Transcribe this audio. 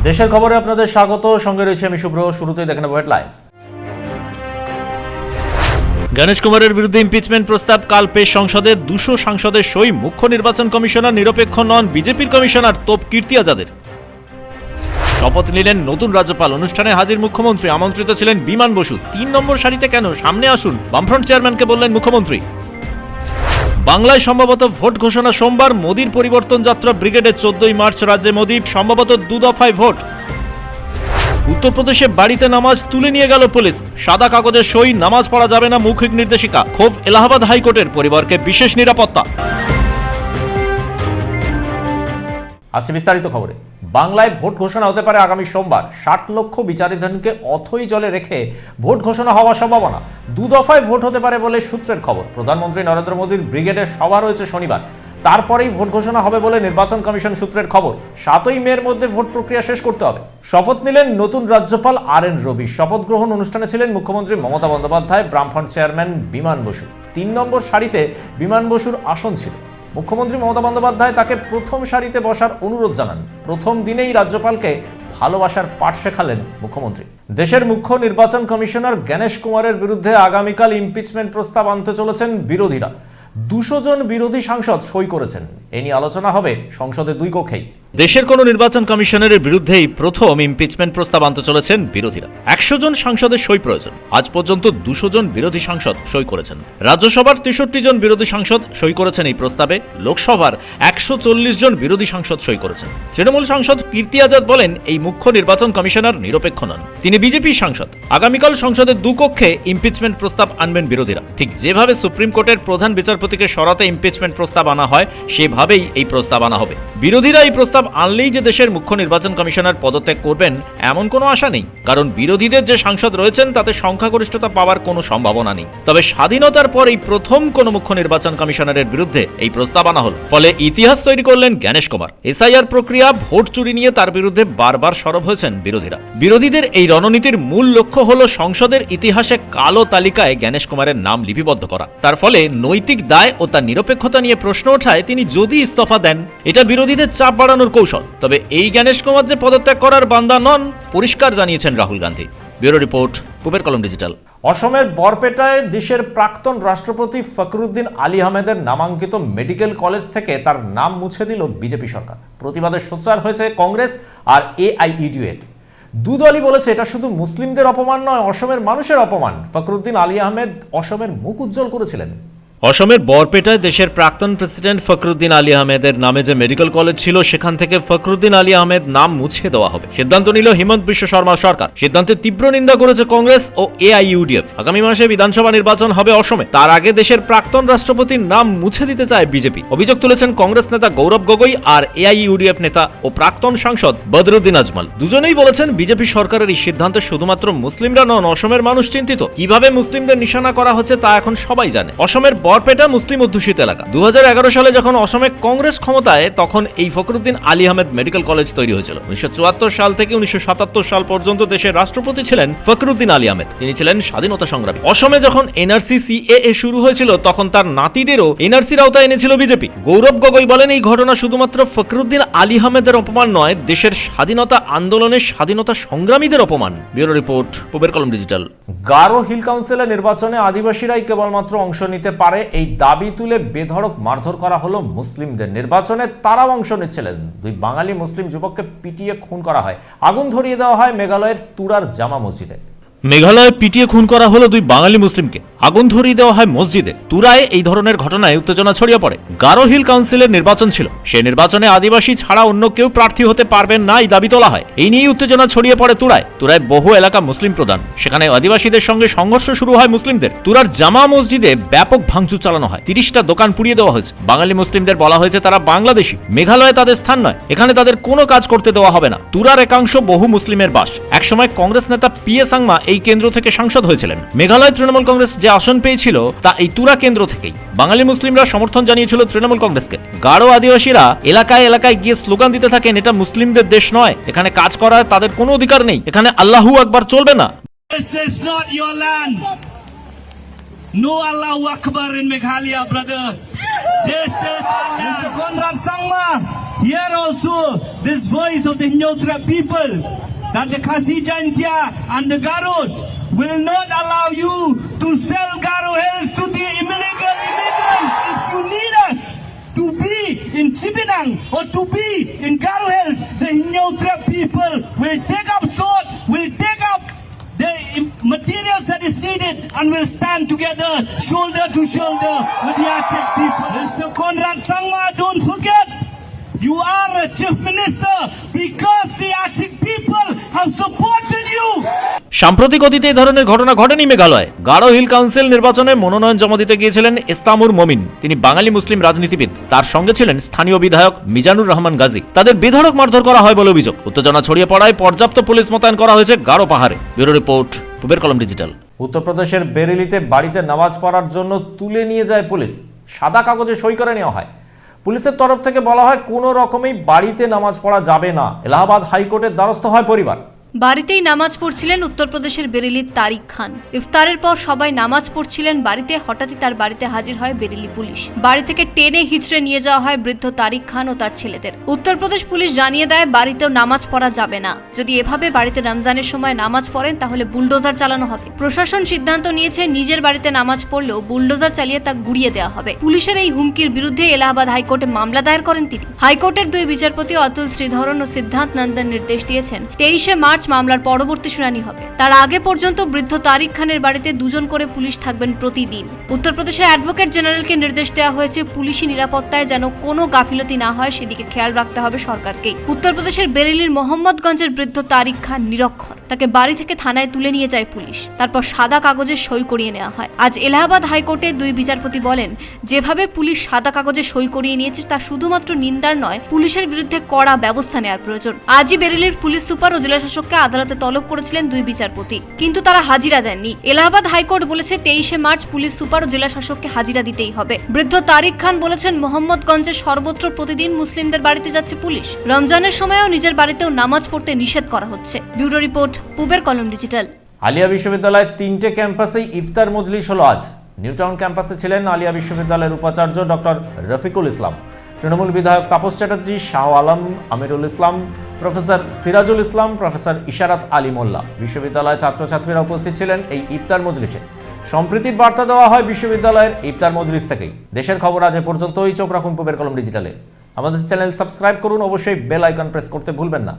দেশের খবরে আপনাদের স্বাগত, সঙ্গে রয়েছে আমি শুভ্র। শুরুতেই দেখে নেব হেডলাইন্স। গণেশ কুমারের বিরুদ্ধে ইমপিচমেন্ট প্রস্তাব কাল পেশ সংসদে। 200 সাংসদের সই। মুখ্য নির্বাচন কমিশনার নিরপেক্ষ নন, বিজেপির কমিশনার তোপ কীর্তি আজাদের। শপথ নিলেন নতুন রাজ্যপাল। অনুষ্ঠানে হাজির মুখ্যমন্ত্রী। আমন্ত্রিত ছিলেন বিমান বসু। 3 নম্বর সারিতে কেন, সামনে আসুন, বামফ্রন্ট চেয়ারম্যানকে বললেন মুখ্যমন্ত্রী। বাংলায় সম্ভবত ভোট ঘোষণা সোমবার। মোদির পরিবর্তন যাত্রা ব্রিগেডে 14ই মার্চ রাজ্যে মোদি, সম্ভবত 2 দফায় ভোট। উত্তরপ্রদেশে বাড়িতে নামাজ তুলে নিয়ে গেল পুলিশ। সাদা কাগজে সই, নামাজ পড়া যাবে না, মৌখিক নির্দেশিকা। ক্ষোভ এলাহাবাদ হাইকোর্টের, পরিবারকে বিশেষ নিরাপত্তা। আসছে বিস্তারিত খবরে। বাংলায় ভোট ঘোষণা হতে পারে আগামী সোমবার। 60 লক্ষ বিচারাধীনকে অথই জলে রেখে ভোট ঘোষণা হওয়ার সম্ভাবনা। 2 দফায় ভোট হতে পারে বলে সূত্রের খবর। প্রধানমন্ত্রী নরেন্দ্র মোদীর ব্রিগেডের সভা রয়েছে শনিবার। তারপরেই ভোট ঘোষণা হবে বলে নির্বাচন কমিশন সূত্রের খবর। 7ই মের মধ্যে ভোট প্রক্রিয়া শেষ করতে হবে। শপথ নিলেন নতুন রাজ্যপাল RN রবি। শপথ গ্রহণ অনুষ্ঠানে ছিলেন মুখ্যমন্ত্রী মমতা বন্দ্যোপাধ্যায়, বামফ্রন্ট চেয়ারম্যান বিমান বসু। 3 নম্বর সারিতে বিমান বসুর আসন ছিল। মুখ্যমন্ত্রী মমতা বন্দ্যোপাধ্যায় তাকে প্রথম সারিতে বসার অনুরোধ জানান। প্রথম দিনেই রাজ্যপালকে ভালোবাসার পাঠ শেখালেন মুখ্যমন্ত্রী। দেশের মুখ্য নির্বাচন কমিশনার গণেশ কুমারের বিরুদ্ধে আগামীকাল ইমপিচমেন্ট প্রস্তাব আনতে চলেছেন বিরোধীরা। 200 জন বিরোধী সাংসদ সই করেছেন। এ নিয়ে আলোচনা হবে সংসদে 2 কক্ষেই। দেশের কোন নির্বাচন কমিশনারের বিরুদ্ধেই প্রথম ইমপিচমেন্ট প্রস্তাব আনতে চলেছেন বিরোধীরা। 100 জন সাংসদের সই প্রয়োজন। আজ পর্যন্ত 200 জন বিরোধী সাংসদ সই করেছেন। রাজ্যসভার 63 জন বিরোধী সাংসদ সই করেছেন এই প্রস্তাবে। লোকসভার 140 জন বিরোধী সাংসদ সই করেছেন। তৃণমূল সাংসদ কীর্তি আজাদ বলেন, এই মুখ্য নির্বাচন কমিশনার নিরপেক্ষ নন, তিনি বিজেপি সাংসদ। আগামীকাল সংসদের 2 কক্ষে ইমপিচমেন্ট প্রস্তাব আনবেন বিরোধীরা। ঠিক যেভাবে সুপ্রিম কোর্টের প্রধান বিচারপতিকে সরাতে ইমপিচমেন্ট প্রস্তাব আনা হয়, সেভাবেই এই প্রস্তাব আনা হবে। বিরোধীরা এই প্রস্তাব আনলেই যে দেশের মুখ্য নির্বাচন কমিশনার পদত্যাগ করবেন এমন কোনো আশা নেই, কারণ বিরোধীদের যে সাংসদ রয়েছেন তাতে সংখ্যাগরিষ্ঠতা পাওয়ার কোনো সম্ভাবনা নেই। তবে স্বাধীনতার পর এই প্রথম কোন মুখ্য নির্বাচন কমিশনারের বিরুদ্ধে এই প্রস্তাব আনা হল। ফলে ইতিহাস তৈরি করলেন গণেশ কুমার। SIR প্রক্রিয়া, ভোট চুরি নিয়ে তার বিরুদ্ধে বারবার সরব হয়েছেন বিরোধীরা। বিরোধীদের এই রণনীতির মূল লক্ষ্য হল সংসদের ইতিহাসে কালো তালিকায় গণেশ কুমারের নাম লিপিবদ্ধ করা। তার ফলে নৈতিক দায় ও তার নিরপেক্ষতা নিয়ে প্রশ্ন ওঠায় তিনি যদি ইস্তফা দেন, এটা বিরোধীদের চাপ বাড়ানোর কৌশল। তবে এই গণেশ কুমার যে পদত্যাগ করার বান্দা নন, পরিষ্কার জানিয়েছেন রাহুল গান্ধী। ব্যুরো রিপোর্ট, কুবের কলম ডিজিটাল। অসমের বরপেটায় দেশের প্রাক্তন রাষ্ট্রপতি ফখরুদ্দিন আলী আহমেদের নামাঙ্কিত মেডিকেল কলেজ থেকে তার নাম মুছে দিল বিজেপি সরকার। প্রতিবাদে সোচ্চার হয়েছে কংগ্রেস আর AIUDF। দুদলই বলেছে এটা শুধু মুসলিমদের অপমান নয়, অসমের মানুষের অপমান। ফখরুদ্দিন আলী আহমেদ অসমের মুখ উজ্জ্বল করেছিলেন। অসমের বরপেটায় দেশের প্রাক্তন প্রেসিডেন্ট ফখরুদ্দিন আলী আহমেদের নামে যে মেডিকেল কলেজ ছিল, সেখান থেকে ফখরুদ্দিন আলী আহমেদ নাম মুছে দেওয়া হবে। সিদ্ধান্ত নিল হিমন্ত বিশ্ব শর্মা সরকার। সিদ্ধান্তে তীব্র নিন্দা করেছে কংগ্রেস ও AIUDF। আগামী মাসে বিধানসভা নির্বাচন হবে অসমে। তার আগে দেশের প্রাক্তন রাষ্ট্রপতির নাম মুছে দিতে চায় বিজেপি। অভিযোগ তুলেছেন কংগ্রেস নেতা গৌরব গগৈ আর AIUDF নেতা ও প্রাক্তন সাংসদ বদরুদ্দিন আজমল। দুজনেই বলেছেন বিজেপি সরকারের এই সিদ্ধান্তে শুধুমাত্র মুসলিমরা নন, অসমের মানুষ চিন্তিত। কিভাবে মুসলিমদের নিশানা করা হচ্ছে তা এখন সবাই জানে। অসমের বরপেটা মুসলিম অধ্যুষিত এলাকা। 2011 সালে যখন অসমে কংগ্রেস ক্ষমতায়, তখন এই ফখরুদ্দিন আলী আহমেদ মেডিকেল কলেজ তৈরি হয়েছিল। 1974 সাল থেকে 1977 সাল পর্যন্ত দেশের রাষ্ট্রপতি ছিলেন ফখরুদ্দিন আলী আহমেদ। তিনি ছিলেন স্বাধীনতা সংগ্রামী। অসমে যখন NRC CAA শুরু হয়েছিল, তখন তার নাতিদেরও NRCর আওতায় এনেছিল বিজেপি। গৌরব গগৈ বলেন, এই ঘটনা শুধুমাত্র ফখরুদ্দিন আলী আহমেদের অপমান নয়, দেশের স্বাধীনতা আন্দোলনের স্বাধীনতা সংগ্রামীদের অপমান। ব্যুরো রিপোর্ট, কুবের কলম ডিজিটাল। গারো হিল কাউন্সিলের নির্বাচনে আদিবাসীরাই কেবলমাত্র অংশ নিতে পারে, এই দাবি তুলে বেধড়ক মারধর করা হলো মুসলিমদের। নির্বাচনে তারাও অংশ নিচ্ছিলেন। 2 বাঙালি মুসলিম যুবককে পিটিয়ে খুন করা হয়। আগুন ধরিয়ে দেওয়া হয় মেঘালয়ের তুরার জামা মসজিদে। মেঘালয়ে পিটিয়ে খুন করা হলো 2 বাঙালি মুসলিমকে। আগুন ধরিয়ে দেওয়া হয় মসজিদে। তুরায় এই ধরনের ঘটনায় উত্তেজনা ছড়িয়ে পড়ে। গারো হিল কাউন্সিলের নির্বাচন ছিল। সে নির্বাচনে আদিবাসী ছাড়া অন্য কেউ প্রার্থী হতে পারবেন না, এই দাবি তোলা হয়। এই নিয়ে উত্তেজনা ছড়িয়ে পড়ে তুরায়। তুরায় বহু এলাকা মুসলিম প্রধান। সেখানে আদিবাসীদের সঙ্গে সংঘর্ষ শুরু হয় মুসলিমদের। তুরার জামা মসজিদে ব্যাপক ভাঙচুর চালানো হয়। 30টা দোকান পুড়িয়ে দেওয়া হয়েছে। বাঙালি মুসলিমদের বলা হয়েছে তারা বাংলাদেশী, মেঘালয়ে তাদের স্থান নয়, এখানে তাদের কোনো কাজ করতে দেওয়া হবে না। তুরার একাংশ বহু মুসলিমের বাস। একসময় কংগ্রেস নেতা PA সাংমা এই কেন্দ্র থেকে সাংসদ হয়েছিলেন। মেঘালয় তৃণমূল কংগ্রেস যে আসন পেয়েছিল তা এই তুরা কেন্দ্র থেকেই। বাঙালি মুসলিমরা সমর্থন জানিয়েছিল তৃণমূল কংগ্রেসকে। গারো আদিবাসীরা এলাকায় এলাকায় গিয়ে স্লোগান দিতে থাকেন, এটা মুসলিমদের দেশ নয়, এখানে কাজ করার তাদের কোনো অধিকার নেই, এখানে আল্লাহু আকবার চলবে না। This is not your land. No Allahu Akbar in Meghalaya, brother. This is Konrad Sangma. hear also this voice of the Hinyotra people that the Khasi Jantia and the Garos will not allow you to sell Garo Hills to the illegal immigrants. If you need us to be in Chipinang or to be in Garo Hills, the Hinyotra people will take up sword, will take up the materials that is needed and will stand together shoulder to shoulder with the Aceh people. Mr. Conrad Sangma, don't forget, you are a chief minister because the Aceh people have supported you. সাম্প্রতিক অতীতে এই ধরনের ঘটনা ঘটেনি Meghalaya. Garo hill council নির্বাচনে মনোনয়ন জমা দিতে গিয়েছিলেন ইসলামুর মমিন। তিনি বাঙালি মুসলিম রাজনীতিবিদ। তার সঙ্গে ছিলেন স্থানীয় বিধায়ক মিজানুর রহমান গাজী। তাদের বেধড়ক মারধর করা হয় বলে অভিযোগ। উত্তেজনা ছড়িয়ে পড়ায় পর্যাপ্ত পুলিশ মোতায়েন করা হয়েছে গারো পাহাড়ে। ব্যুরো রিপোর্ট, পূবের কলম ডিজিটাল। উত্তরপ্রদেশের বেরেলিতে বাড়িতে নামাজ পড়ার জন্য তুলে নিয়ে যায় পুলিশ। সাদা কাগজে সই করে নেওয়া হয়। পুলিশের তরফ থেকে বলা হয় কোনো রকমেই বাড়িতে নামাজ পড়া যাবে না। এলাহাবাদ হাইকোর্টের দ্বারস্থ হয় পরিবার। বাড়িতেই নামাজ পড়ছিলেন উত্তরপ্রদেশের বেরেলির তারিক খান। ইফতারের পর সবাই নামাজ পড়ছিলেন বাড়িতে, হঠাৎই তার বাড়িতে হাজির হয় বেরেলি পুলিশ। বাড়ি থেকে টেনে হিচড়ে নিয়ে যাওয়া হয় বৃদ্ধ তারিক খান ও তার ছেলেদের। উত্তরপ্রদেশ পুলিশ জানিয়ে দেয় বাড়িতেও নামাজ পড়া যাবে না। যদি এভাবে বাড়িতে রমজানের সময় নামাজ পড়েন তাহলে বুলডোজার চালানো হবে। প্রশাসন সিদ্ধান্ত নিয়েছে নিজের বাড়িতে নামাজ পড়লেও বুলডোজার চালিয়ে তা গুড়িয়ে দেওয়া হবে। পুলিশের এই হুমকির বিরুদ্ধে এলাহাবাদ হাইকোর্টে মামলা দায়ের করেন তিনি। হাইকোর্টের দুই বিচারপতি অতুল শ্রীধরন ও সিদ্ধান্ত নন্দন নির্দেশ দিয়েছেন 23শে মার্চ মামলার পরবর্তী শুনানি হবে। তার আগে পর্যন্ত বৃদ্ধ তারিক খানের বাড়িতে দুজন করে পুলিশ থাকবেন প্রতিদিন। উত্তরপ্রদেশের অ্যাডভোকেট জেনারেলকে নির্দেশ দেওয়া হয়েছে পুলিশি নিরাপত্তায় যেন কোনো গাফিলতি না হয় সেদিকে খেয়াল রাখতে হবে সরকারকেই। উত্তরপ্রদেশের বেরেলির মোহাম্মদগঞ্জের বৃদ্ধ তারিক খান নিরক্ষর। তাকে বাড়ি থেকে থানায় তুলে নিয়ে যায় পুলিশ। তারপর সাদা কাগজে সই করিয়ে নেওয়া হয়। আজ এলাহাবাদ হাইকোর্টে দুই বিচারপতি বলেন, যেভাবে পুলিশ সাদা কাগজে সই করিয়ে নিয়েছে তা শুধুমাত্র নিন্দার নয়, পুলিশের বিরুদ্ধে কড়া ব্যবস্থা নেওয়ার প্রয়োজন। আজই বেরেলির পুলিশ সুপার ও জেলাশাসককে আদালতে তলব করেছিলেন দুই বিচারপতি, কিন্তু তারা হাজিরা দেননি। এলাহাবাদ হাইকোর্ট বলেছে 23শে মার্চ পুলিশ সুপার ও জেলা শাসককে হাজিরা দিতেই হবে। বৃদ্ধ তারিক খান বলেছেন, মোহাম্মদগঞ্জের সর্বত্র প্রতিদিন মুসলিমদের বাড়িতে যাচ্ছে পুলিশ। রমজানের সময়ও নিজের বাড়িতেও নামাজ পড়তে নিষেধ করা হচ্ছে। ব্যুরো রিপোর্ট, পূবের কলম ডিজিটাল। আলিয়া বিশ্ববিদ্যালয়ের 3টে ক্যাম্পাসেই ইফতার মজলিস হলো আজ। নিউটাউন ক্যাম্পাসে ছিলেন আলিয়া বিশ্ববিদ্যালয়ের উপাচার্য ডক্টর রফিকুল ইসলাম, তৃণমূল বিধায়ক তাপস চ্যাটার্জি, শাহ আলম, আমিরুল ইসলাম, প্রফেসর সিরাজুল ইসলাম, প্রফেসর ইশারাত আলী মোল্লা। বিশ্ববিদ্যালয়ের ছাত্রছাত্রীরা উপস্থিত ছিলেন এই ইফতার মজলিসে। সম্প্রীতির বার্তা দেওয়া হয় বিশ্ববিদ্যালয়ের ইফতার মজলিস থেকেই। দেশের খবর আজ এ পর্যন্তই। চোখ রাখুন পূবের কলম ডিজিটালে। আমাদের চ্যানেল সাবস্ক্রাইব করুন, অবশ্যই বেল আইকন প্রেস করতে ভুলবেন না।